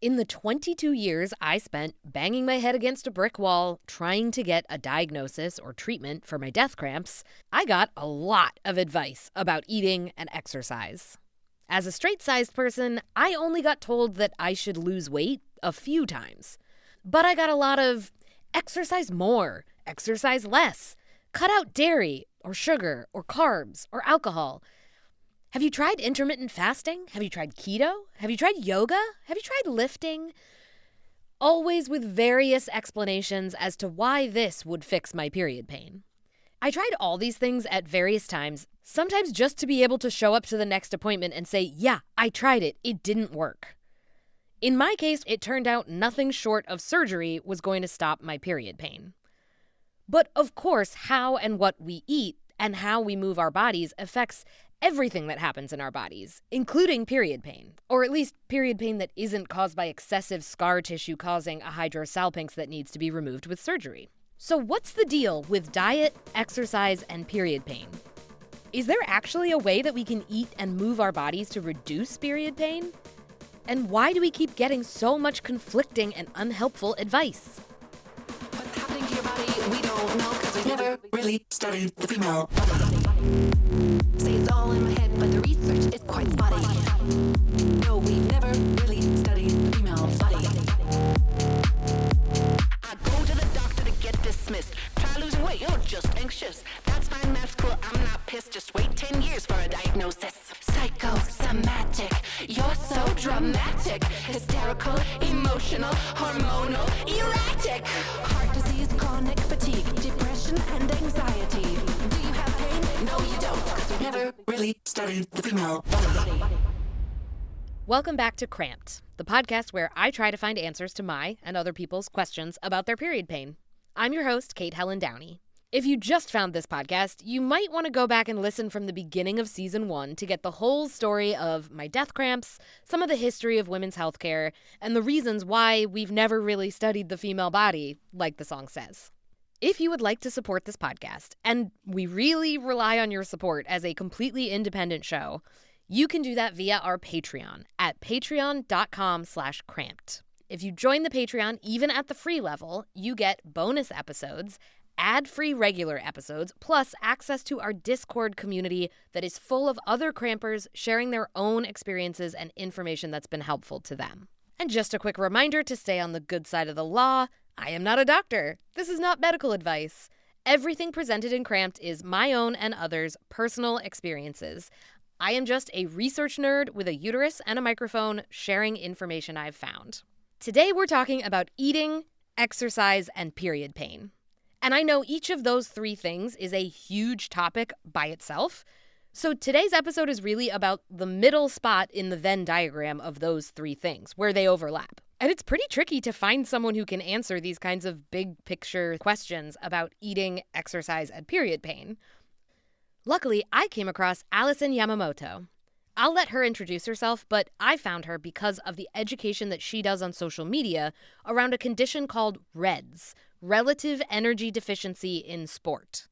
In the 22 years I spent banging my head against a brick wall trying to get a diagnosis or treatment for my death cramps, I got a lot of advice about eating and exercise. As a straight-sized person, I only got told that I should lose weight a few times. But I got a lot of exercise more, exercise less, cut out dairy or sugar or carbs or alcohol. Have you tried intermittent fasting? Have you tried keto? Have you tried yoga? Have you tried lifting? Always with various explanations as to why this would fix my period pain. I tried all these things at various times, sometimes just to be able to show up to the next appointment and say, yeah, I tried it. It didn't work. In my case, it turned out nothing short of surgery was going to stop my period pain. But of course, how and what we eat and how we move our bodies affects everything that happens in our bodies, including period pain, or at least period pain that isn't caused by excessive scar tissue causing a hydrosalpinx that needs to be removed with surgery. So what's the deal with diet, exercise, and period pain? Is there actually a way that we can eat and move our bodies to reduce period pain? And why do we keep getting so much conflicting and unhelpful advice? What's happening to your body, we don't know, because we've never really studied the female. Say it's all in my head, but the research is quite spotty. No, we've never really studied the female body. I go to the doctor to get dismissed. Try losing weight, you're just anxious. That's fine, that's cool, I'm not pissed. Just wait 10 years for a diagnosis. Psychosomatic, you're so dramatic. Hysterical, emotional, hormonal, erratic. Heart disease, chronic fatigue, depression, and anxiety. Do you have pain? No, you don't, because we've never really studied the female body. Welcome back to CRAMPED, the podcast where I try to find answers to my and other people's questions about their period pain. I'm your host, Kate Helen Downey. If you just found this podcast, you might want to go back and listen from the beginning of season 1 to get the whole story of my death cramps, some of the history of women's healthcare, and the reasons why we've never really studied the female body, like the song says. If you would like to support this podcast, and we really rely on your support as a completely independent show, you can do that via our Patreon at patreon.com/cramped. If you join the Patreon, even at the free level, you get bonus episodes, ad-free regular episodes, plus access to our Discord community that is full of other crampers sharing their own experiences and information that's been helpful to them. And just a quick reminder to stay on the good side of the law, I am not a doctor. This is not medical advice. Everything presented in Cramped is my own and others' personal experiences. I am just a research nerd with a uterus and a microphone sharing information I've found. Today we're talking about eating, exercise, and period pain. And I know each of those three things is a huge topic by itself. So today's episode is really about the middle spot in the Venn diagram of those three things, where they overlap. And it's pretty tricky to find someone who can answer these kinds of big picture questions about eating, exercise, and period pain. Luckily, I came across Allison Yamamoto. I'll let her introduce herself, but I found her because of the education that she does on social media around a condition called REDS, Relative Energy Deficiency in Sport.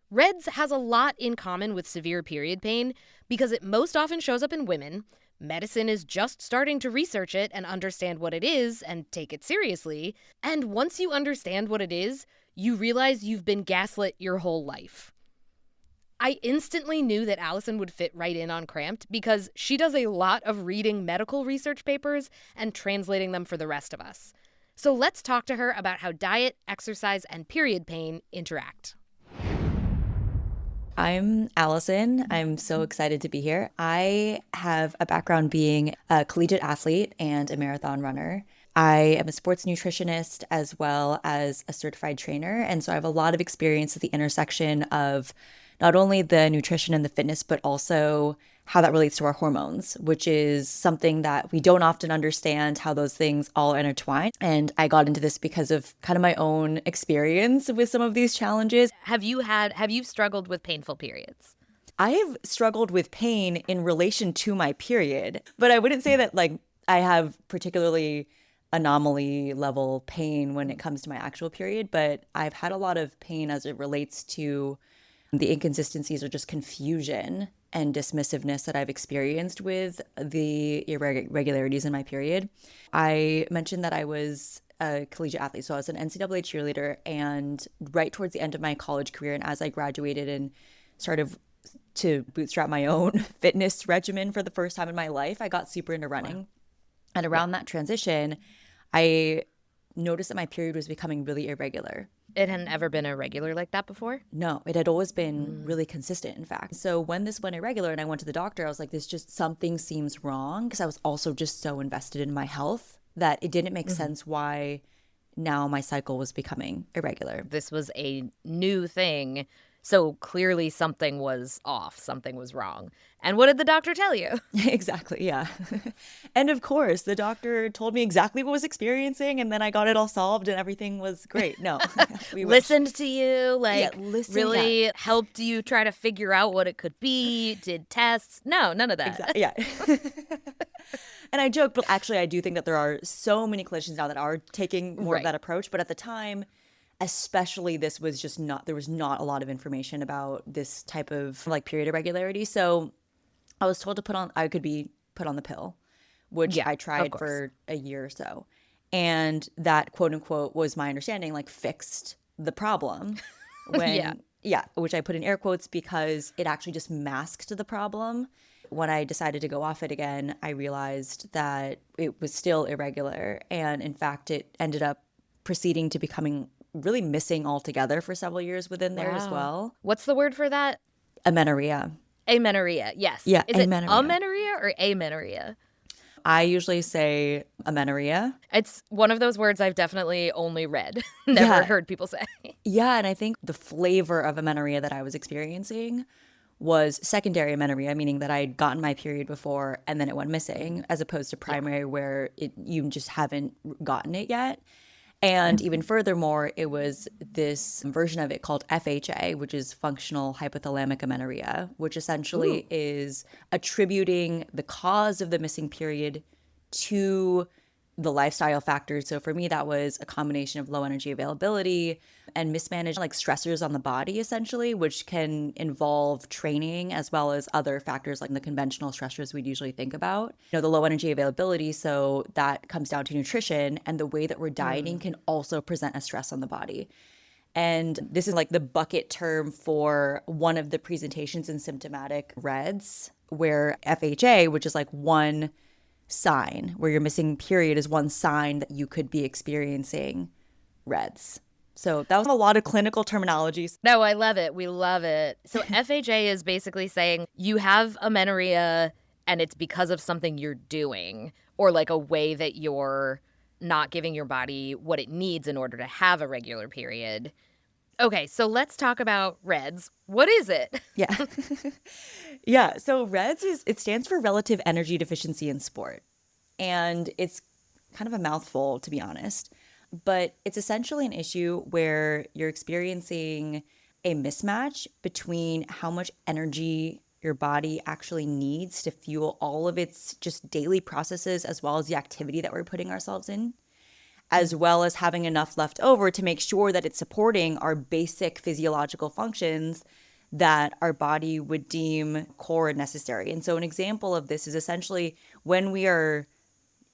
REDS has a lot in common with severe period pain because it most often shows up in women. Medicine is just starting to research it and understand what it is and take it seriously. And once you understand what it is, you realize you've been gaslit your whole life. I instantly knew that Allison would fit right in on Cramped because she does a lot of reading medical research papers and translating them for the rest of us. So let's talk to her about how diet, exercise, and period pain interact. I'm Allison. I'm so excited to be here. I have a background being a collegiate athlete and a marathon runner. I am a sports nutritionist as well as a certified trainer. And so I have a lot of experience at the intersection of not only the nutrition and the fitness, but also how that relates to our hormones, which is something that we don't often understand how those things all intertwine. And I got into this because of kind of my own experience with some of these challenges. Have you struggled with painful periods? I have struggled with pain in relation to my period, but I wouldn't say that like I have particularly anomaly level pain when it comes to my actual period, but I've had a lot of pain as it relates to the inconsistencies or just confusion and dismissiveness that I've experienced with the irregularities in my period. I mentioned that I was a collegiate athlete. So I was an NCAA cheerleader, and right towards the end of my college career, and as I graduated and started to bootstrap my own fitness regimen for the first time in my life, I got super into running. Wow. And around that transition, I noticed that my period was becoming really irregular. It hadn't ever been irregular like that before? No, it had always been really consistent, in fact. So when this went irregular and I went to the doctor, I was like, this just, something seems wrong, because I was also just so invested in my health that it didn't make sense why now my cycle was becoming irregular. This was a new thing. So clearly something was off, something was wrong. And what did the doctor tell you? Exactly, yeah. And of course, the doctor told me exactly what I was experiencing, and then I got it all solved and everything was great. No. We listened to you, really helped you try to figure out what it could be, did tests. No, none of that. Exactly, yeah. And I joke, but actually I do think that there are so many clinicians now that are taking more of that approach. But at the time, especially, this was just not, there was not a lot of information about this type of like period irregularity. So I was told I could be put on the pill, which I tried for a year or so. And that, quote unquote, was my understanding, like fixed the problem. When, which I put in air quotes because it actually just masked the problem. When I decided to go off it again, I realized that it was still irregular. And in fact, it ended up proceeding to becoming really missing altogether for several years within there as well. What's the word for that? Amenorrhea. Amenorrhea, yes. Yeah, is amenorrhea. It amenorrhea or amenorrhea? I usually say amenorrhea. It's one of those words I've definitely only read, never heard people say. Yeah, and I think the flavor of amenorrhea that I was experiencing was secondary amenorrhea, meaning that I had gotten my period before and then it went missing, as opposed to primary where you just haven't gotten it yet. And even furthermore, it was this version of it called FHA, which is functional hypothalamic amenorrhea, which essentially is attributing the cause of the missing period to the lifestyle factors. So for me, that was a combination of low energy availability and mismanaged like stressors on the body, essentially, which can involve training as well as other factors like the conventional stressors we'd usually think about. You know, the low energy availability, so that comes down to nutrition, and the way that we're dieting can also present a stress on the body. And this is like the bucket term for one of the presentations in symptomatic REDS, where FHA, which is like one sign, where your missing period is one sign that you could be experiencing REDS. So that was a lot of clinical terminologies. No, I love it. We love it. So FHA is basically saying you have amenorrhea and it's because of something you're doing, or like a way that you're not giving your body what it needs in order to have a regular period. Okay, so let's talk about REDS. What is it? Yeah. Yeah, so REDS it stands for Relative Energy Deficiency in Sport. And it's kind of a mouthful, to be honest. But it's essentially an issue where you're experiencing a mismatch between how much energy your body actually needs to fuel all of its just daily processes, as well as the activity that we're putting ourselves in, as well as having enough left over to make sure that it's supporting our basic physiological functions that our body would deem core and necessary. And so an example of this is essentially when we are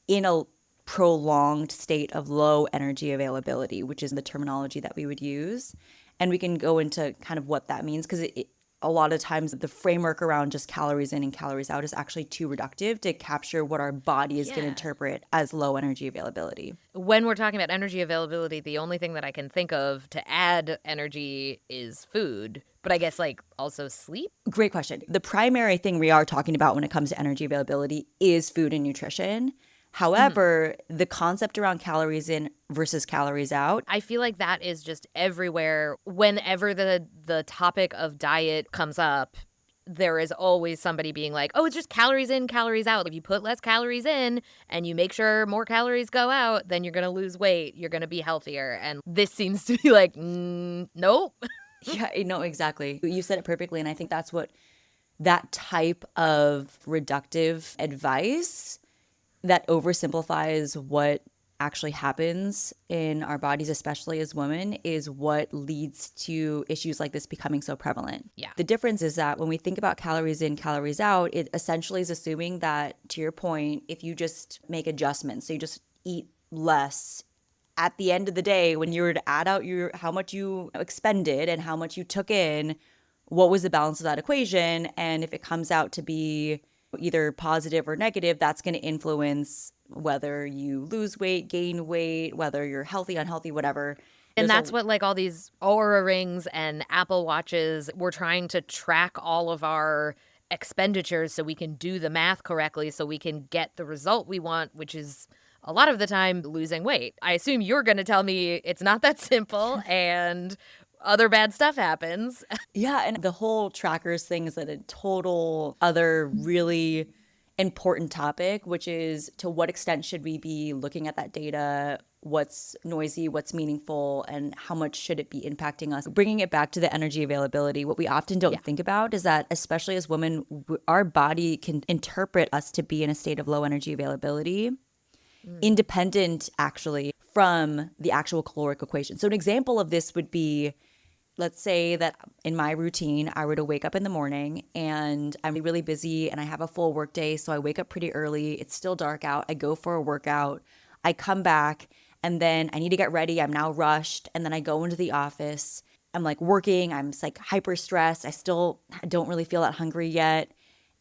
in a prolonged state of low energy availability, which is the terminology that we would use. And we can go into kind of what that means, because a lot of times the framework around just calories in and calories out is actually too reductive to capture what our body is going to interpret as low energy availability. When we're talking about energy availability, the only thing that I can think of to add energy is food. But I guess like also sleep? Great question. The primary thing we are talking about when it comes to energy availability is food and nutrition. However, the concept around calories in versus calories out, I feel like that is just everywhere. Whenever the topic of diet comes up, there is always somebody being like, oh, it's just calories in, calories out. If you put less calories in and you make sure more calories go out, then you're going to lose weight. You're going to be healthier. And this seems to be like, nope. Yeah, no, exactly. You said it perfectly. And I think that's what that type of reductive advice that oversimplifies what actually happens in our bodies, especially as women, is what leads to issues like this becoming so prevalent. Yeah. The difference is that when we think about calories in, calories out, it essentially is assuming that, to your point, if you just make adjustments, so you just eat less, at the end of the day, when you were to add out how much you expended and how much you took in, what was the balance of that equation? And if it comes out to be either positive or negative, that's going to influence whether you lose weight, gain weight, whether you're healthy, unhealthy, whatever. And that's what like all these Oura rings and Apple Watches, we're trying to track all of our expenditures so we can do the math correctly so we can get the result we want, which is a lot of the time losing weight. I assume you're going to tell me it's not that simple and other bad stuff happens. Yeah, and the whole trackers thing is a total other really important topic, which is to what extent should we be looking at that data? What's noisy, what's meaningful, and how much should it be impacting us? Bringing it back to the energy availability, what we often don't think about is that, especially as women, our body can interpret us to be in a state of low energy availability, independent actually from the actual caloric equation. So an example of this would be, let's say that in my routine, I were to wake up in the morning and I'm really busy and I have a full work day. So I wake up pretty early. It's still dark out. I go for a workout. I come back and then I need to get ready. I'm now rushed. And then I go into the office. I'm like working. I'm just like hyper stressed. I still don't really feel that hungry yet.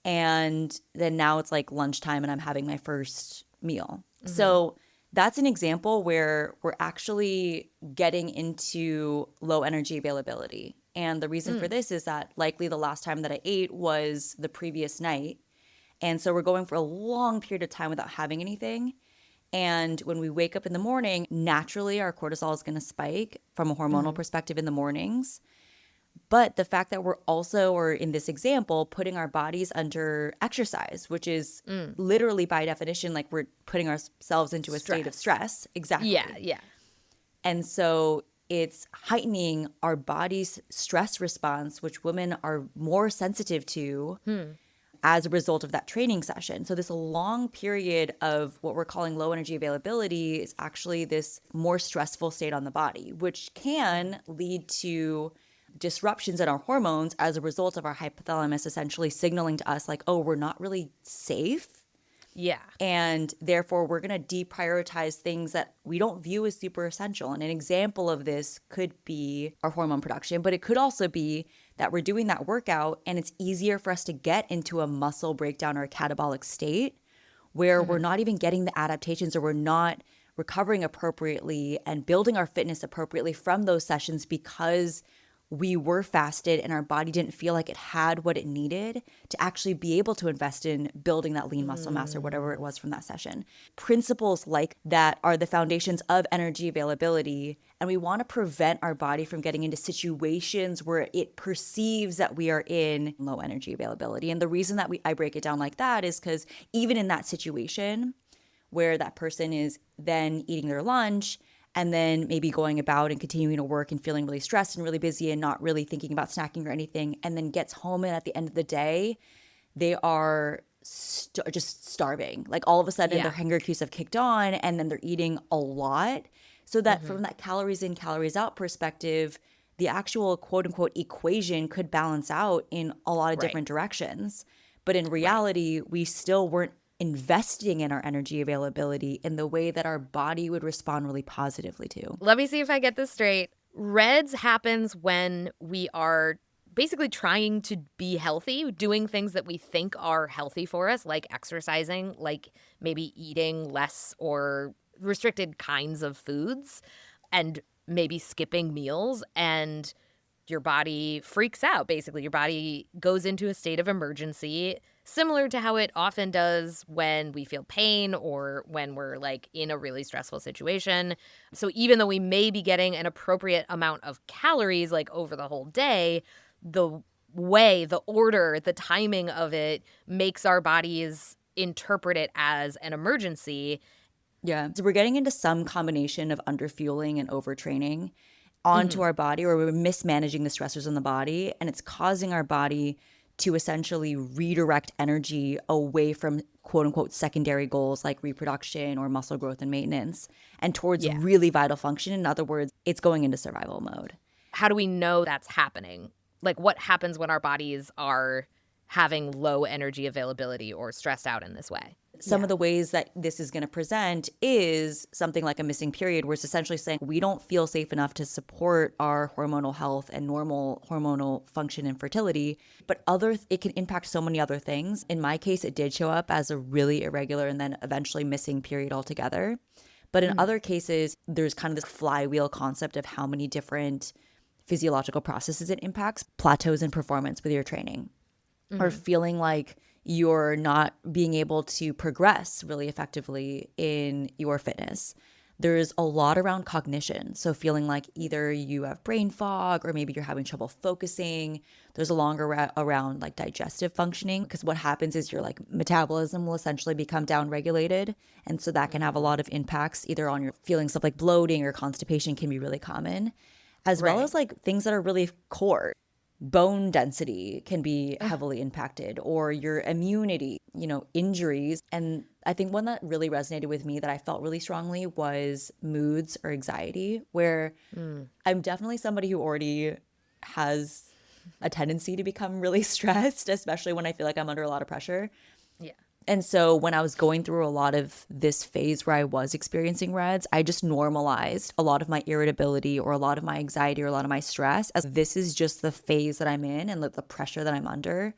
And then now it's like lunchtime and I'm having my first meal. So that's an example where we're actually getting into low energy availability. And the reason for this is that likely the last time that I ate was the previous night. And so we're going for a long period of time without having anything. And when we wake up in the morning, naturally our cortisol is going to spike from a hormonal perspective in the mornings. But the fact that we're also, or in this example, putting our bodies under exercise, which is literally by definition, like we're putting ourselves into a state of stress. Exactly. Yeah. And so it's heightening our body's stress response, which women are more sensitive to as a result of that training session. So this long period of what we're calling low energy availability is actually this more stressful state on the body, which can lead to disruptions in our hormones as a result of our hypothalamus essentially signaling to us like, oh, we're not really safe. Yeah. And therefore, we're going to deprioritize things that we don't view as super essential. And an example of this could be our hormone production, but it could also be that we're doing that workout and it's easier for us to get into a muscle breakdown or a catabolic state where we're not even getting the adaptations or we're not recovering appropriately and building our fitness appropriately from those sessions because we were fasted and our body didn't feel like it had what it needed to actually be able to invest in building that lean muscle mass or whatever it was from that session. Principles like that are the foundations of energy availability. And we want to prevent our body from getting into situations where it perceives that we are in low energy availability. And the reason that I break it down like that is because even in that situation where that person is then eating their lunch and then maybe going about and continuing to work and feeling really stressed and really busy and not really thinking about snacking or anything, and then gets home and at the end of the day, they are just starving. Like all of a sudden their hunger cues have kicked on and then they're eating a lot. So that from that calories in, calories out perspective, the actual quote unquote equation could balance out in a lot of different directions. But in reality, we still weren't investing in our energy availability in the way that our body would respond really positively to. Let me see if I get this straight. REDS happens when we are basically trying to be healthy, doing things that we think are healthy for us, like exercising, like maybe eating less or restricted kinds of foods, and maybe skipping meals, and your body freaks out. Basically, your body goes into a state of emergency, similar to how it often does when we feel pain or when we're like in a really stressful situation. So even though we may be getting an appropriate amount of calories like over the whole day, the way, the order, the timing of it makes our bodies interpret it as an emergency. Yeah. So we're getting into some combination of underfueling and overtraining onto our body, or we're mismanaging the stressors in the body, and it's causing our body to essentially redirect energy away from quote unquote secondary goals like reproduction or muscle growth and maintenance and towards Yeah. really vital function. In other words, it's going into survival mode. How do we know that's happening? Like, what happens when our bodies are having low energy availability or stressed out in this way? Some of the ways that this is going to present is something like a missing period, where it's essentially saying we don't feel safe enough to support our hormonal health and normal hormonal function and fertility. But it can impact so many other things. In my case, it did show up as a really irregular and then eventually missing period altogether. But in other cases, there's kind of this flywheel concept of how many different physiological processes it impacts, plateaus in performance with your training, or feeling like you're not being able to progress really effectively in your fitness. There's a lot around cognition. So feeling like either you have brain fog or maybe you're having trouble focusing. There's a longer around like digestive functioning, because what happens is your like metabolism will essentially become downregulated. And so that can have a lot of impacts either on your feeling. Stuff like bloating or constipation can be really common, as well as like things that are really core. Bone density can be heavily impacted, or your immunity, injuries. And I think one that really resonated with me that I felt really strongly was moods or anxiety, where I'm definitely somebody who already has a tendency to become really stressed, especially when I feel like I'm under a lot of pressure. Yeah. And so when I was going through a lot of this phase where I was experiencing REDs, I just normalized a lot of my irritability or a lot of my anxiety or a lot of my stress as this is just the phase that I'm in and the pressure that I'm under.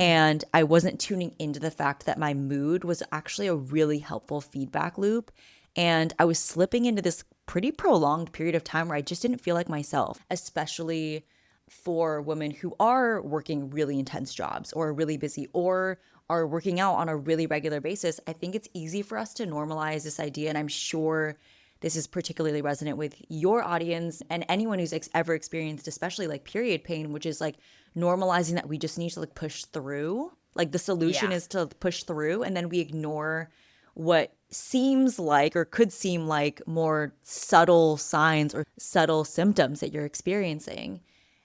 And I wasn't tuning into the fact that my mood was actually a really helpful feedback loop. And I was slipping into this pretty prolonged period of time where I just didn't feel like myself, especially for women who are working really intense jobs or really busy or are working out on a really regular basis. I think it's easy for us to normalize this idea. And I'm sure this is particularly resonant with your audience and anyone who's ever experienced, especially like period pain, which is like normalizing that we just need to like push through. Like the solution is to push through, and then we ignore what seems like or could seem like more subtle signs or subtle symptoms that you're experiencing.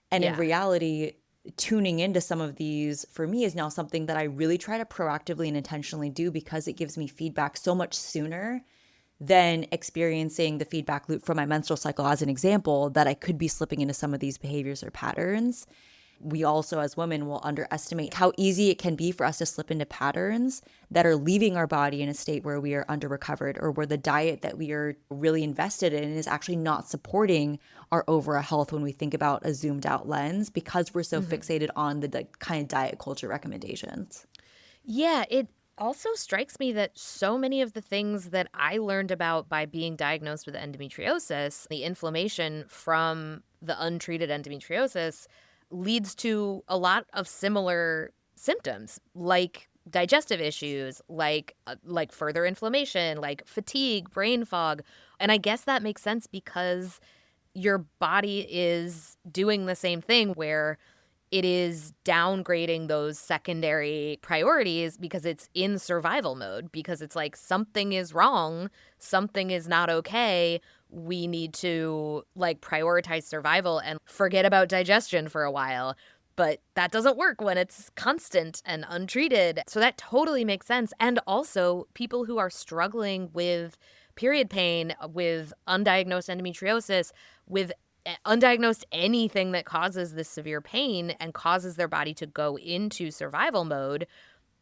And in reality, tuning into some of these for me is now something that I really try to proactively and intentionally do, because it gives me feedback so much sooner than experiencing the feedback loop from my menstrual cycle as an example, that I could be slipping into some of these behaviors or patterns. We also, as women, will underestimate how easy it can be for us to slip into patterns that are leaving our body in a state where we are under recovered, or where the diet that we are really invested in is actually not supporting our overall health when we think about a zoomed out lens, because we're so fixated on the kind of diet culture recommendations. Yeah, it also strikes me that so many of the things that I learned about by being diagnosed with endometriosis, the inflammation from the untreated endometriosis, leads to a lot of similar symptoms, like digestive issues, like further inflammation, like fatigue, brain fog. And I guess that makes sense because your body is doing the same thing, where it is downgrading those secondary priorities because it's in survival mode, because it's like something is wrong, something is not okay. We need to like prioritize survival and forget about digestion for a while. But that doesn't work when it's constant and untreated. So that totally makes sense. And also people who are struggling with period pain, with undiagnosed endometriosis, with undiagnosed anything that causes this severe pain and causes their body to go into survival mode,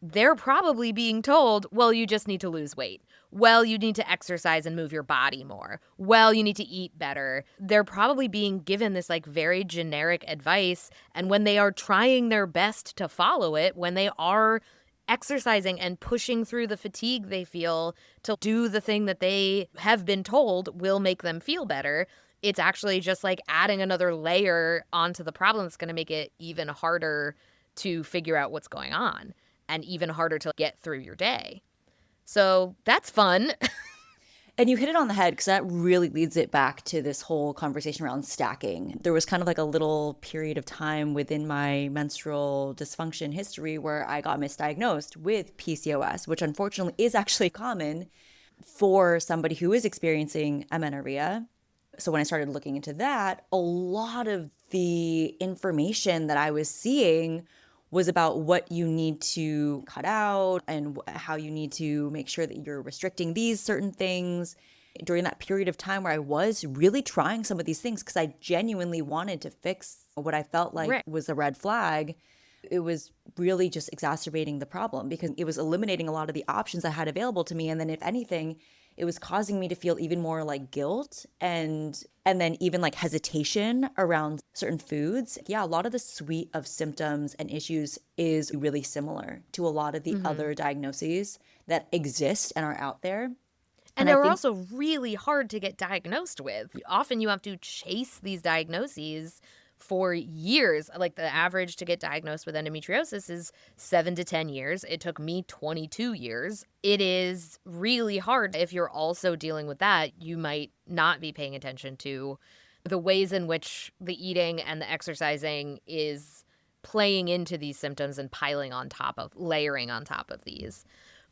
they're probably being told, well, you just need to lose weight. Well, you need to exercise and move your body more. Well, you need to eat better. They're probably being given this like very generic advice. And when they are trying their best to follow it, when they are exercising and pushing through the fatigue they feel to do the thing that they have been told will make them feel better, it's actually just like adding another layer onto the problem that's going to make it even harder to figure out what's going on and even harder to get through your day. So that's fun. And you hit it on the head, because that really leads it back to this whole conversation around stacking. There was kind of like a little period of time within my menstrual dysfunction history where I got misdiagnosed with PCOS, which unfortunately is actually common for somebody who is experiencing amenorrhea. So when I started looking into that, a lot of the information that I was seeing was about what you need to cut out and how you need to make sure that you're restricting these certain things. During that period of time where I was really trying some of these things because I genuinely wanted to fix what I felt like Right. was a red flag, it was really just exacerbating the problem because it was eliminating a lot of the options I had available to me. And then if anything, it was causing me to feel even more like guilt and then even like hesitation around certain foods. Yeah, a lot of the suite of symptoms and issues is really similar to a lot of the other diagnoses that exist and are out there. And I they're think, also really hard to get diagnosed with. Often you have to chase these diagnoses for years. Like the average to get diagnosed with endometriosis is 7 to 10 years. It took me 22 years. It is really hard. If you're also dealing with that, you might not be paying attention to the ways in which the eating and the exercising is playing into these symptoms and layering on top of these.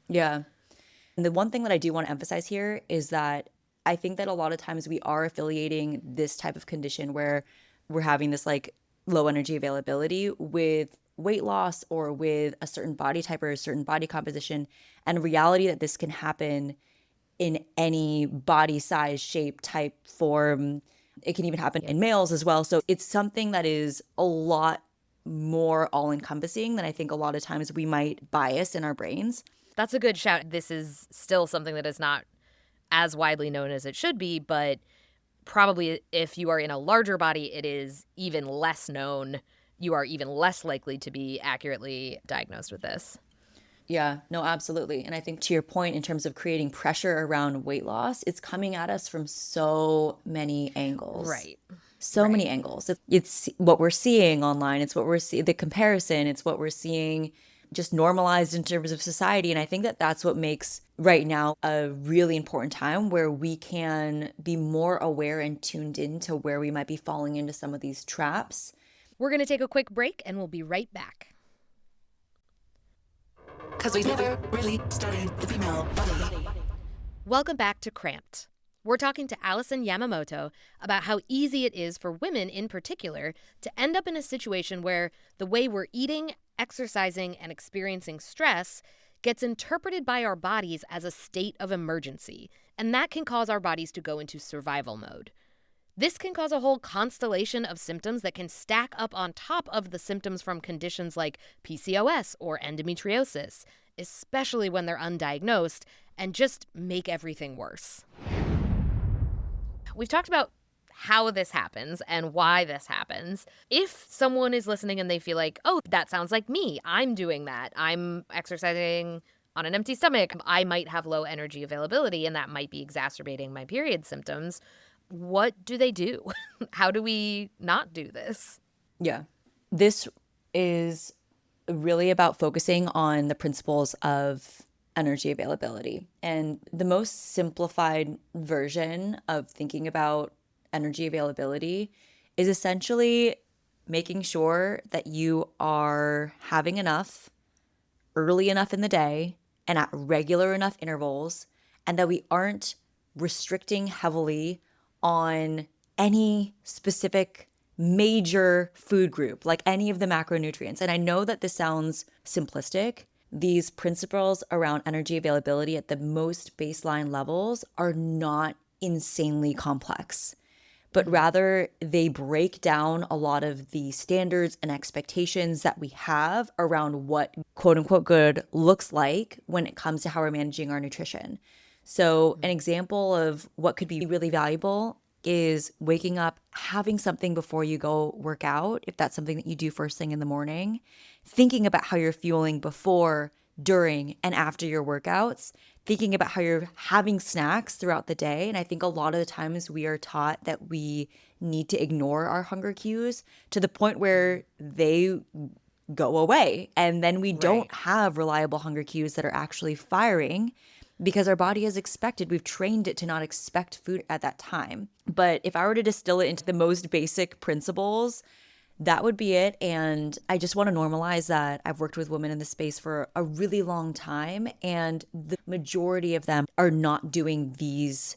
yeah. And the one thing that I do want to emphasize here is that I think that a lot of times we are affiliating this type of condition where we're having this like low energy availability with weight loss or with a certain body type or a certain body composition. And reality that this can happen in any body size, shape, type, form. It can even happen in males as well. So it's something that is a lot more all encompassing than I think a lot of times we might bias in our brains. That's a good shout. This is still something that is not as widely known as it should be, but probably if you are in a larger body, it is even less known. You are even less likely to be accurately diagnosed with this. Yeah, no, absolutely. And I think to your point, in terms of creating pressure around weight loss, it's coming at us from so many angles. Right. So many angles. It's what we're seeing online. It's what we're seeing, the comparison. It's what we're seeing just normalized in terms of society. And I think that that's what makes right now a really important time where we can be more aware and tuned into where we might be falling into some of these traps. We're going to take a quick break and we'll be right back. Cause we never really studied the female body. Welcome back to Cramped. We're talking to Allison Yamamoto about how easy it is for women in particular to end up in a situation where the way we're eating, exercising, and experiencing stress gets interpreted by our bodies as a state of emergency, and that can cause our bodies to go into survival mode. This can cause a whole constellation of symptoms that can stack up on top of the symptoms from conditions like PCOS or endometriosis, especially when they're undiagnosed, and just make everything worse. We've talked about how this happens and why this happens. If someone is listening and they feel like, oh, that sounds like me, I'm doing that, I'm exercising on an empty stomach, I might have low energy availability and that might be exacerbating my period symptoms, what do they do? How do we not do this? Yeah. This is really about focusing on the principles of energy availability. And the most simplified version of thinking about energy availability is essentially making sure that you are having enough early enough in the day and at regular enough intervals, and that we aren't restricting heavily on any specific major food group, like any of the macronutrients. And I know that this sounds simplistic. These principles around energy availability at the most baseline levels are not insanely complex, but rather they break down a lot of the standards and expectations that we have around what quote unquote good looks like when it comes to how we're managing our nutrition. So an example of what could be really valuable is waking up, having something before you go work out, if that's something that you do first thing in the morning, thinking about how you're fueling before, during, and after your workouts, thinking about how you're having snacks throughout the day. And I think a lot of the times we are taught that we need to ignore our hunger cues to the point where they go away. And then we don't have reliable hunger cues that are actually firing because our body has expected, we've trained it to not expect food at that time. But if I were to distill it into the most basic principles, that would be it. And I just want to normalize that. I've worked with women in this space for a really long time, and the majority of them are not doing these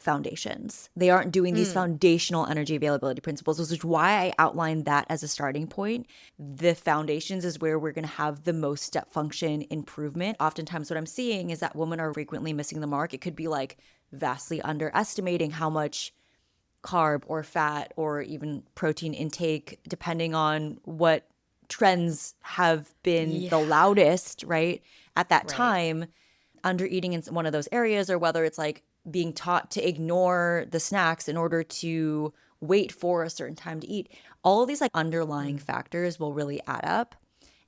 foundations. They aren't doing these foundational energy availability principles, which is why I outlined that as a starting point. The foundations is where we're going to have the most step function improvement. Oftentimes what I'm seeing is that women are frequently missing the mark. It could be like vastly underestimating how much carb or fat or even protein intake, depending on what trends have been the loudest, right? At that time, under eating in one of those areas, or whether it's like being taught to ignore the snacks in order to wait for a certain time to eat. All of these like underlying factors will really add up.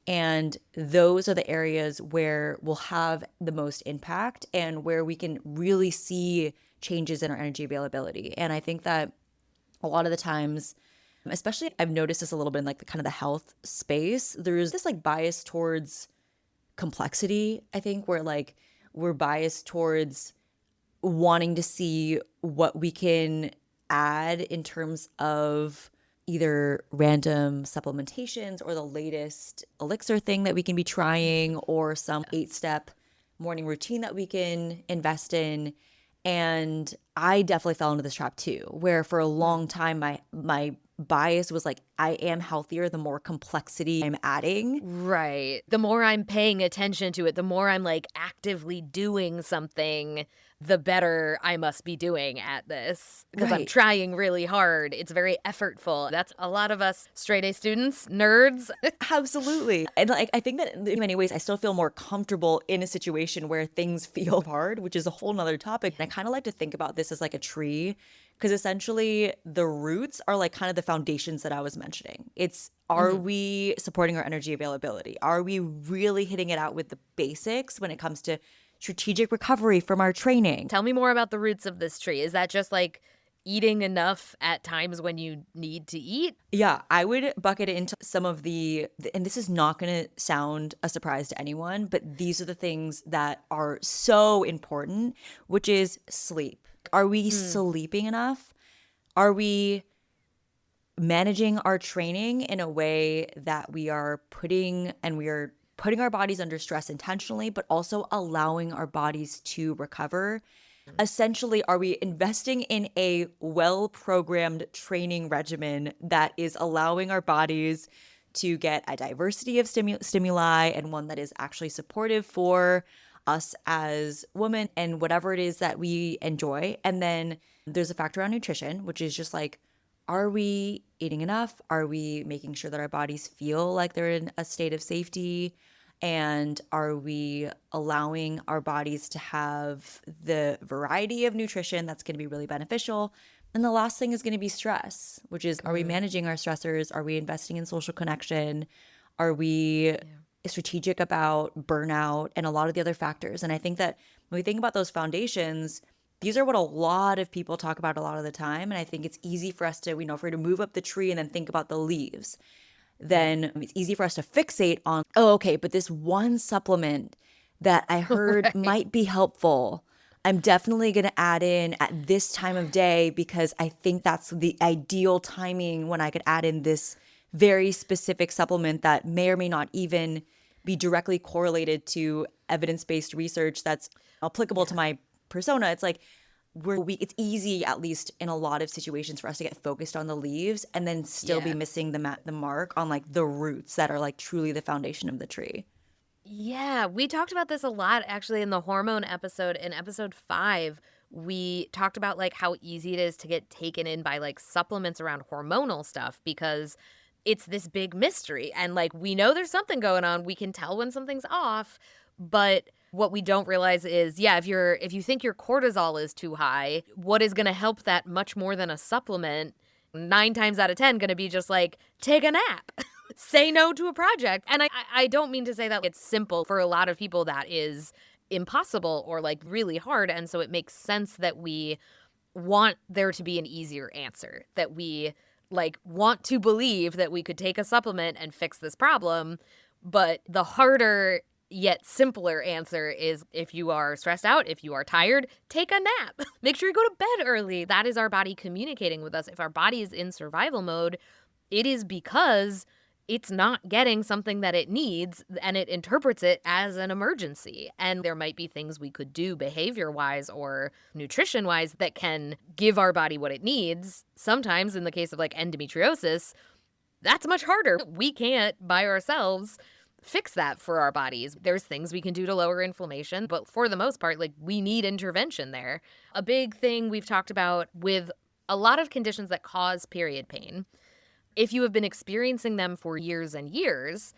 And those are the areas where we'll have the most impact and where we can really see changes in our energy availability. And I think that a lot of the times, especially I've noticed this a little bit in like the kind of the health space, there's this like bias towards complexity, I think, where like we're biased towards wanting to see what we can add in terms of either random supplementations or the latest elixir thing that we can be trying, or some 8-step morning routine that we can invest in. And I definitely fell into this trap too, where for a long time my bias was like, I am healthier the more complexity I'm adding. Right. The more I'm paying attention to it, the more I'm like actively doing something, the better I must be doing at this, because I'm trying really hard. It's very effortful. That's a lot of us straight A students, nerds. Absolutely. And like, I think that in many ways, I still feel more comfortable in a situation where things feel hard, which is a whole nother topic. And I kind of like to think about this as like a tree, because essentially the roots are like kind of the foundations that I was mentioning. It's, are we supporting our energy availability? Are we really hitting it out with the basics when it comes to strategic recovery from our training? Tell me more about the roots of this tree. Is that just like eating enough at times when you need to eat? Yeah, I would bucket it into some of and this is not going to sound a surprise to anyone, but these are the things that are so important, which is sleep. Are we sleeping enough? Are we managing our training in a way that we are putting our bodies under stress intentionally, but also allowing our bodies to recover? Essentially, are we investing in a well-programmed training regimen that is allowing our bodies to get a diversity of stimuli, and one that is actually supportive for us as women and whatever it is that we enjoy? And then there's a factor around nutrition, which is just like, are we eating enough? Are we making sure that our bodies feel like they're in a state of safety? And are we allowing our bodies to have the variety of nutrition that's going to be really beneficial? And the last thing is going to be stress, which is, are we managing our stressors? Are we investing in social connection? Are we strategic about burnout and a lot of the other factors? And I think that when we think about those foundations, these are what a lot of people talk about a lot of the time. And I think it's easy for us to, if we're to move up the tree and then think about the leaves, then it's easy for us to fixate on, oh, okay, but this one supplement that I heard might be helpful, I'm definitely going to add in at this time of day because I think that's the ideal timing when I could add in this very specific supplement that may or may not even be directly correlated to evidence-based research that's applicable to my persona. It's like, it's easy, at least in a lot of situations, for us to get focused on the leaves and then still be missing the mark on like the roots that are like truly the foundation of the tree. Yeah, we talked about this a lot actually in the hormone episode. In episode 5, we talked about like how easy it is to get taken in by like supplements around hormonal stuff, because it's this big mystery. And like, we know there's something going on. We can tell when something's off, but what we don't realize is, if you think your cortisol is too high, what is going to help that much more than a supplement, 9 times out of 10 going to be just like, take a nap, say no to a project. And I don't mean to say that it's simple. For a lot of people, that is impossible or like really hard. And so it makes sense that we want there to be an easier answer, that we like want to believe that we could take a supplement and fix this problem. But the harder yet simpler answer is, if you are stressed out, if you are tired, take a nap. Make sure you go to bed early. That is our body communicating with us. If our body is in survival mode, it is because it's not getting something that it needs and it interprets it as an emergency. And there might be things we could do behavior-wise or nutrition-wise that can give our body what it needs. Sometimes in the case of like endometriosis, that's much harder. We can't by ourselves fix that for our bodies. There's things we can do to lower inflammation, but for the most part, like we need intervention there. A big thing we've talked about with a lot of conditions that cause period pain, if you have been experiencing them for years and years,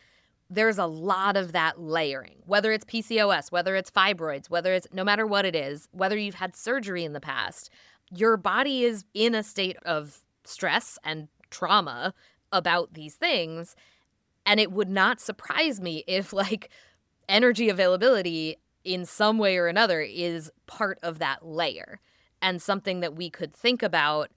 there's a lot of that layering, whether it's PCOS, whether it's fibroids, whether it's no matter what it is, whether you've had surgery in the past, your body is in a state of stress and trauma about these things. And it would not surprise me if like energy availability in some way or another is part of that layer and something that we could think about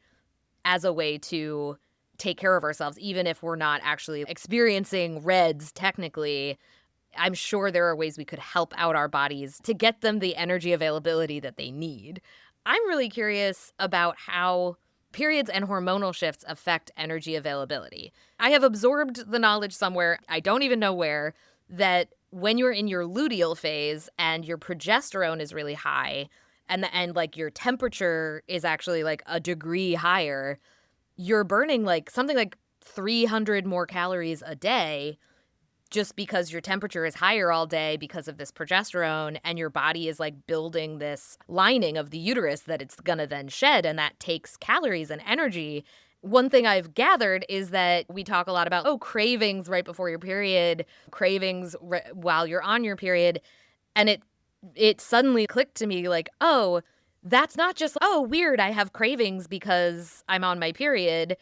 as a way to take care of ourselves, even if we're not actually experiencing REDS technically. I'm sure there are ways we could help out our bodies to get them the energy availability that they need. I'm really curious about how periods and hormonal shifts affect energy availability. I have absorbed the knowledge somewhere, I don't even know where, that when you're in your luteal phase and your progesterone is really high and like your temperature is actually like a degree higher, you're burning like something like 300 more calories a day just because your temperature is higher all day because of this progesterone, and your body is like building this lining of the uterus that it's gonna then shed, and that takes calories and energy. One thing I've gathered is that we talk a lot about, cravings right before your period, cravings while you're on your period, and it suddenly clicked to me like, that's not just, weird, I have cravings because I'm on my period.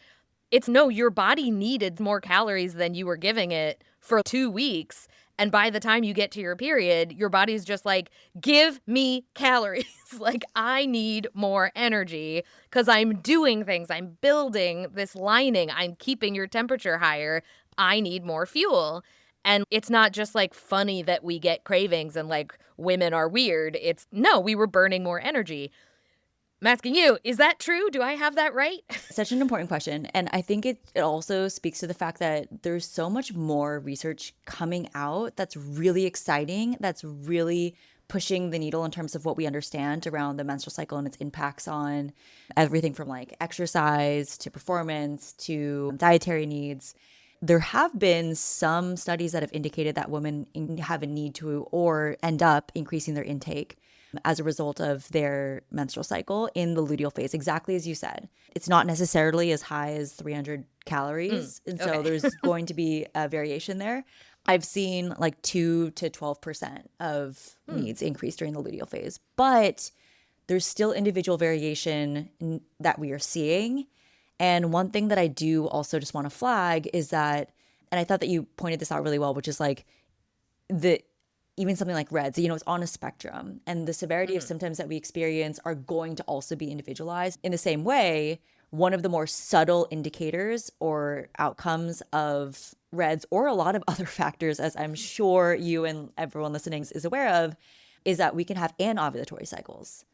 It's no, your body needed more calories than you were giving it for 2 weeks. And by the time you get to your period, your body's just like, give me calories. Like, I need more energy because I'm doing things. I'm building this lining. I'm keeping your temperature higher. I need more fuel. And it's not just like funny that we get cravings and like women are weird. It's no, we were burning more energy. I'm asking you, is that true? Do I have that right? Such an important question. And I think it also speaks to the fact that there's so much more research coming out that's really exciting, that's really pushing the needle in terms of what we understand around the menstrual cycle and its impacts on everything from like exercise to performance to dietary needs. There have been some studies that have indicated that women have a need to or end up increasing their intake as a result of their menstrual cycle in the luteal phase, exactly as you said. It's not necessarily as high as 300 calories. And so there's going to be a variation there. I've seen like 2 to 12% of needs increase during the luteal phase, but there's still individual variation that we are seeing. And one thing that I do also just want to flag is that, and I thought that you pointed this out really well, which is like even something like REDS, it's on a spectrum, and the severity of symptoms that we experience are going to also be individualized. In the same way, one of the more subtle indicators or outcomes of REDS, or a lot of other factors, as I'm sure you and everyone listening is aware of, is that we can have anovulatory cycles.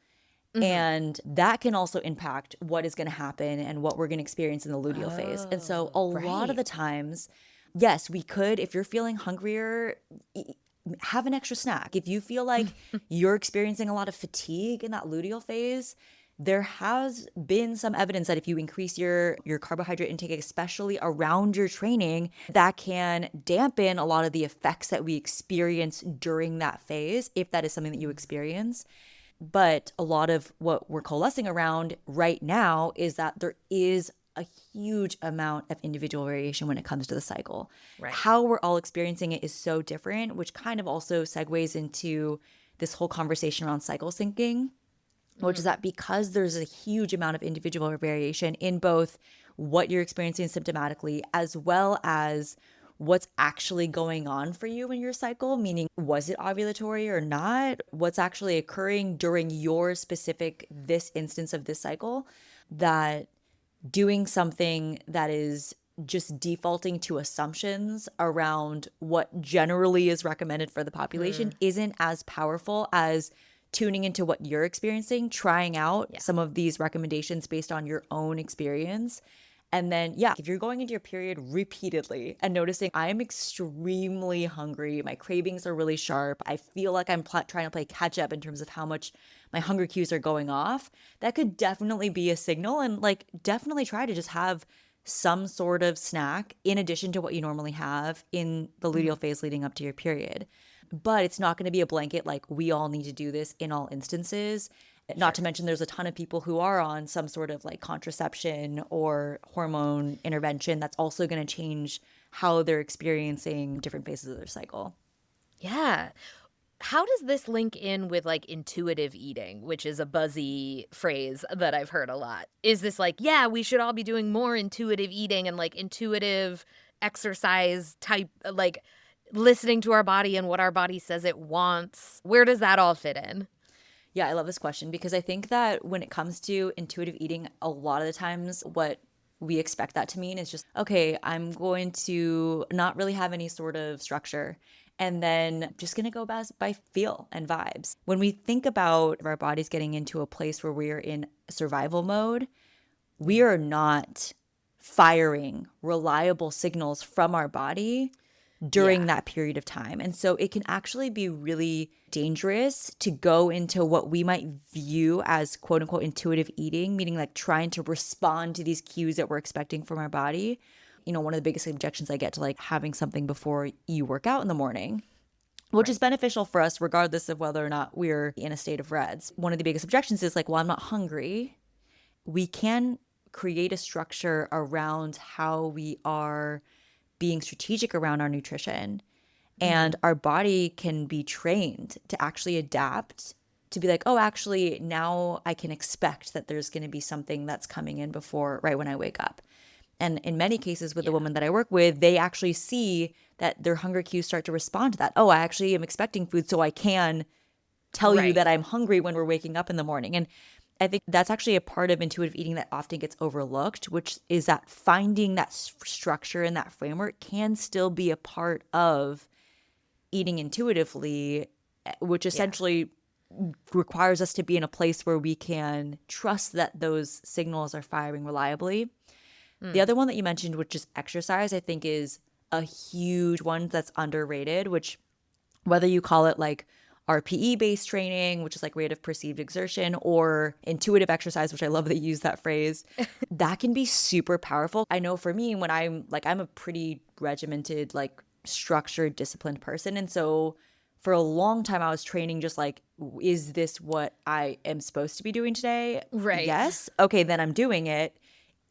And that can also impact what is going to happen and what we're going to experience in the luteal phase. And so a lot of the times, yes, we could, if you're feeling hungrier, have an extra snack. If you feel like you're experiencing a lot of fatigue in that luteal phase, there has been some evidence that if you increase your carbohydrate intake, especially around your training, that can dampen a lot of the effects that we experience during that phase, if that is something that you experience. But a lot of what we're coalescing around right now is that there is a huge amount of individual variation when it comes to the cycle. Right. How we're all experiencing it is so different, which kind of also segues into this whole conversation around cycle syncing, which is that because there's a huge amount of individual variation in both what you're experiencing symptomatically as well as what's actually going on for you in your cycle, meaning was it ovulatory or not, what's actually occurring during your specific this instance of this cycle, that doing something that is just defaulting to assumptions around what generally is recommended for the population isn't as powerful as tuning into what you're experiencing, trying out some of these recommendations based on your own experience, And then, yeah, if you're going into your period repeatedly and noticing I'm extremely hungry, my cravings are really sharp, I feel like I'm trying to play catch up in terms of how much my hunger cues are going off, that could definitely be a signal. And like, definitely try to just have some sort of snack in addition to what you normally have in the luteal phase leading up to your period. But it's not going to be a blanket, like, we all need to do this in all instances. Not to mention, there's a ton of people who are on some sort of like contraception or hormone intervention that's also going to change how they're experiencing different phases of their cycle. Yeah. How does this link in with like intuitive eating, which is a buzzy phrase that I've heard a lot? Is this like, yeah, we should all be doing more intuitive eating and like intuitive exercise type, like listening to our body and what our body says it wants? Where does that all fit in? Yeah, I love this question because I think that when it comes to intuitive eating, a lot of the times what we expect that to mean is just, okay, I'm going to not really have any sort of structure and then just going to go by feel and vibes. When we think about our bodies getting into a place where we're in survival mode, we are not firing reliable signals from our body during that period of time. And so it can actually be really dangerous to go into what we might view as quote unquote intuitive eating, meaning like trying to respond to these cues that we're expecting from our body. You know, one of the biggest objections I get to like having something before you work out in the morning, which is beneficial for us regardless of whether or not we're in a state of reds. One of the biggest objections is like, well, I'm not hungry. We can create a structure around how we are being strategic around our nutrition, and our body can be trained to actually adapt to be like, oh, actually now I can expect that there's going to be something that's coming in before right when I wake up. And in many cases with the women that I work with, they actually see that their hunger cues start to respond to that. Oh, I actually am expecting food, so I can tell you that I'm hungry when we're waking up in the morning. And I think that's actually a part of intuitive eating that often gets overlooked, which is that finding that structure and that framework can still be a part of eating intuitively, which essentially requires us to be in a place where we can trust that those signals are firing reliably. The other one that you mentioned, which is exercise, I think is a huge one that's underrated, which whether you call it like RPE-based training, which is like rate of perceived exertion, or intuitive exercise, which I love that you use that phrase, that can be super powerful. I know for me, when I'm a pretty regimented, like structured, disciplined person. And so for a long time, I was training just like, is this what I am supposed to be doing today? Right. Yes. Okay, then I'm doing it.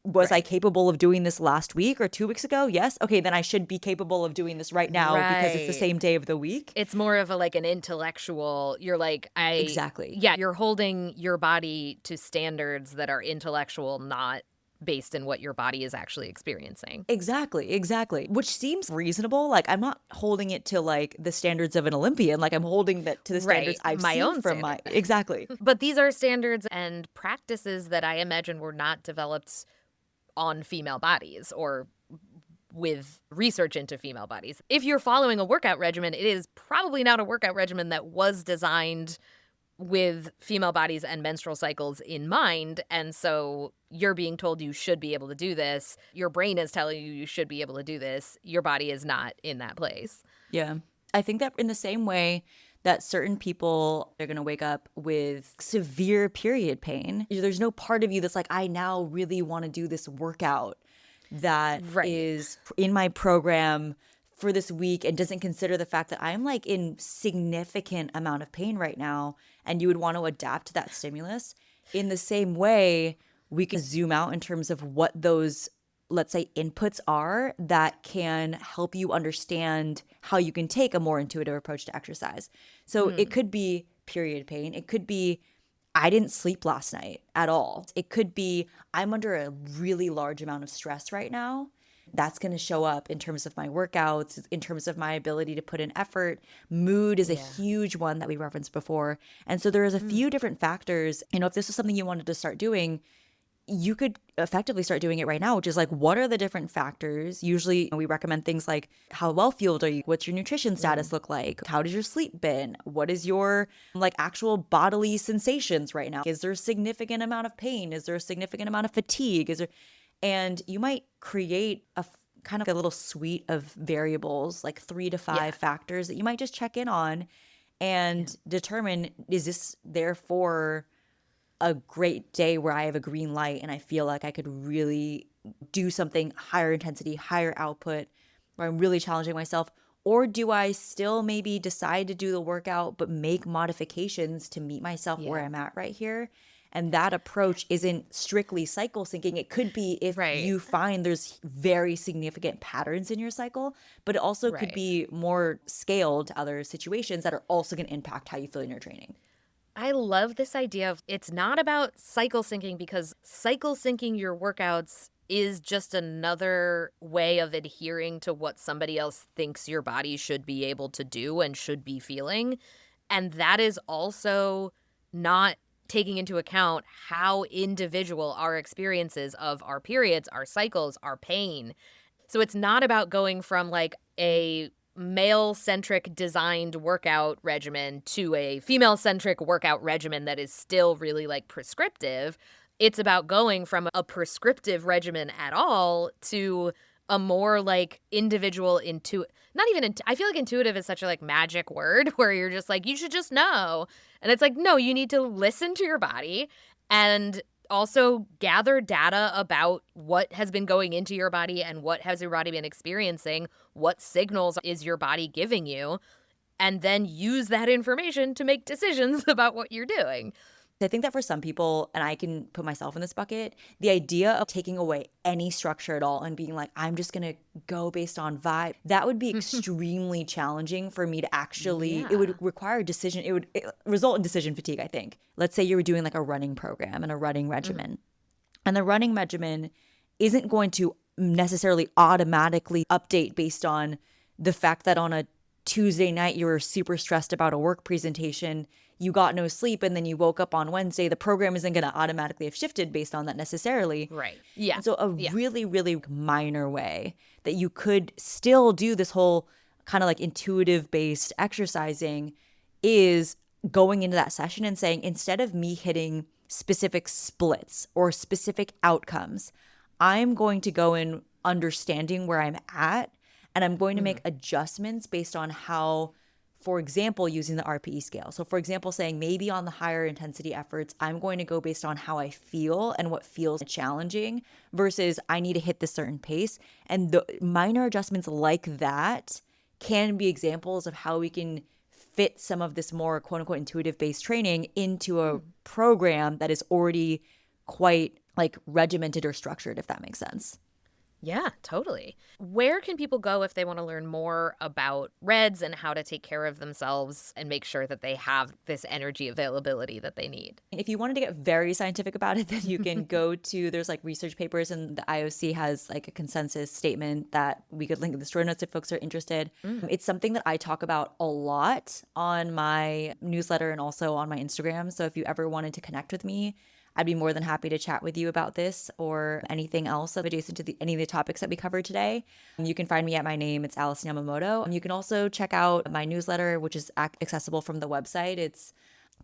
Was I capable of doing this last week or 2 weeks ago? Yes. Okay, then I should be capable of doing this right now because it's the same day of the week. It's more of a like an intellectual, you're like, Exactly. Yeah, you're holding your body to standards that are intellectual, not based in what your body is actually experiencing. Exactly. Which seems reasonable. Like, I'm not holding it to like the standards of an Olympian. Like, I'm holding that to the standards I've my seen own from standard. Exactly. But these are standards and practices that I imagine were not developed on female bodies or with research into female bodies. If you're following a workout regimen, it is probably not a workout regimen that was designed with female bodies and menstrual cycles in mind. And so you're being told you should be able to do this. Your brain is telling you you should be able to do this. Your body is not in that place. Yeah. I think that in the same way that certain people are going to wake up with severe period pain, there's no part of you that's like, I now really want to do this workout that is in my program for this week and doesn't consider the fact that I'm like in significant amount of pain right now, and you would want to adapt to that stimulus. In the same way, we can zoom out in terms of what those, let's say, inputs are that can help you understand how you can take a more intuitive approach to exercise. So it could be period pain. It could be I didn't sleep last night at all. It could be I'm under a really large amount of stress right now. That's going to show up in terms of my workouts, in terms of my ability to put in effort. Mood is a huge one that we referenced before. And so there is a few different factors. You know, if this is something you wanted to start doing, you could effectively start doing it right now, which is like, what are the different factors? Usually we recommend things like, how well fueled are you? What's your nutrition status look like? How does your sleep been? What is your like actual bodily sensations right now? Is there a significant amount of pain? Is there a significant amount of fatigue? And you might create kind of a little suite of variables, like 3 to 5 factors that you might just check in on and determine, is this therefore a great day where I have a green light and I feel like I could really do something higher intensity, higher output, where I'm really challenging myself? Or do I still maybe decide to do the workout but make modifications to meet myself where I'm at right here? And that approach isn't strictly cycle syncing. It could be if you find there's very significant patterns in your cycle, but it also could be more scaled to other situations that are also going to impact how you feel in your training. I love this idea of it's not about cycle syncing, because cycle syncing your workouts is just another way of adhering to what somebody else thinks your body should be able to do and should be feeling. And that is also not taking into account how individual our experiences of our periods, our cycles, our pain. So it's not about going from like a male-centric designed workout regimen to a female-centric workout regimen that is still really like prescriptive. It's about going from a prescriptive regimen at all to a more like individual I feel like intuitive is such a like magic word where you're just like, you should just know. And it's like, no, you need to listen to your body and also gather data about what has been going into your body and what has your body been experiencing, what signals is your body giving you, and then use that information to make decisions about what you're doing. I think that for some people, and I can put myself in this bucket, the idea of taking away any structure at all and being like, I'm just going to go based on vibe, that would be extremely challenging for me to actually, it would require decision, it would result in decision fatigue, I think. Let's say you were doing like a running program and a running regimen. And the running regimen isn't going to necessarily automatically update based on the fact that on a Tuesday night you were super stressed about a work presentation, you got no sleep, and then you woke up on Wednesday. The program isn't going to automatically have shifted based on that necessarily. Right. Yeah. And so really, really minor way that you could still do this whole kind of like intuitive based exercising is going into that session and saying, instead of me hitting specific splits or specific outcomes, I'm going to go in understanding where I'm at, and I'm going to make adjustments based on how, for example, using the RPE scale. So for example, saying maybe on the higher intensity efforts, I'm going to go based on how I feel and what feels challenging versus I need to hit this certain pace. And the minor adjustments like that can be examples of how we can fit some of this more quote unquote intuitive based training into a program that is already quite like regimented or structured, if that makes sense. Yeah, totally. Where can people go if they want to learn more about RED-S and how to take care of themselves and make sure that they have this energy availability that they need? If you wanted to get very scientific about it, then you can go to, there's like research papers, and the IOC has like a consensus statement that we could link in the story notes if folks are interested. It's something that I talk about a lot on my newsletter and also on my Instagram. So if you ever wanted to connect with me, I'd be more than happy to chat with you about this or anything else adjacent to any of the topics that we covered today. You can find me at my name. It's Allison Yamamoto. You can also check out my newsletter, which is accessible from the website. It's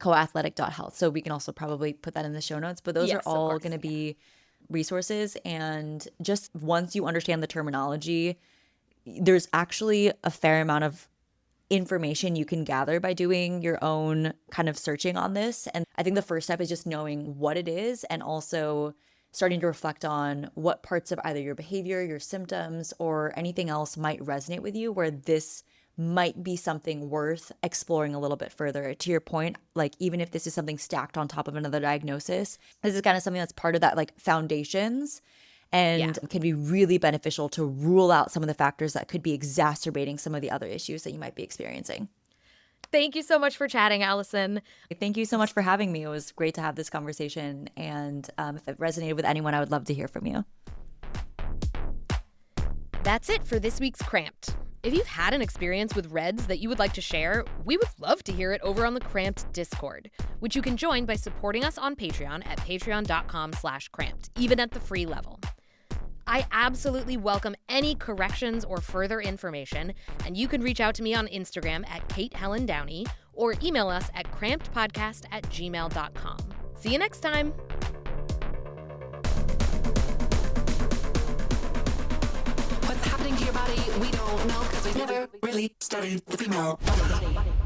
coathletic.health. So we can also probably put that in the show notes. But those are all going to be resources. And just once you understand the terminology, there's actually a fair amount of information you can gather by doing your own kind of searching on this. And I think the first step is just knowing what it is and also starting to reflect on what parts of either your behavior, your symptoms, or anything else might resonate with you where this might be something worth exploring a little bit further. To your point, like even if this is something stacked on top of another diagnosis, this is kind of something that's part of that like foundations and can be really beneficial to rule out some of the factors that could be exacerbating some of the other issues that you might be experiencing. Thank you so much for chatting, Allison. Thank you so much for having me. It was great to have this conversation. And if it resonated with anyone, I would love to hear from you. That's it for this week's Cramped. If you've had an experience with RED-S that you would like to share, we would love to hear it over on the Cramped Discord, which you can join by supporting us on Patreon at patreon.com/cramped, even at the free level. I absolutely welcome any corrections or further information, and you can reach out to me on Instagram at Kate Helen Downey or email us at crampedpodcast@gmail.com. See you next time. happening to your body? We don't know, cause we've never really studied the female body.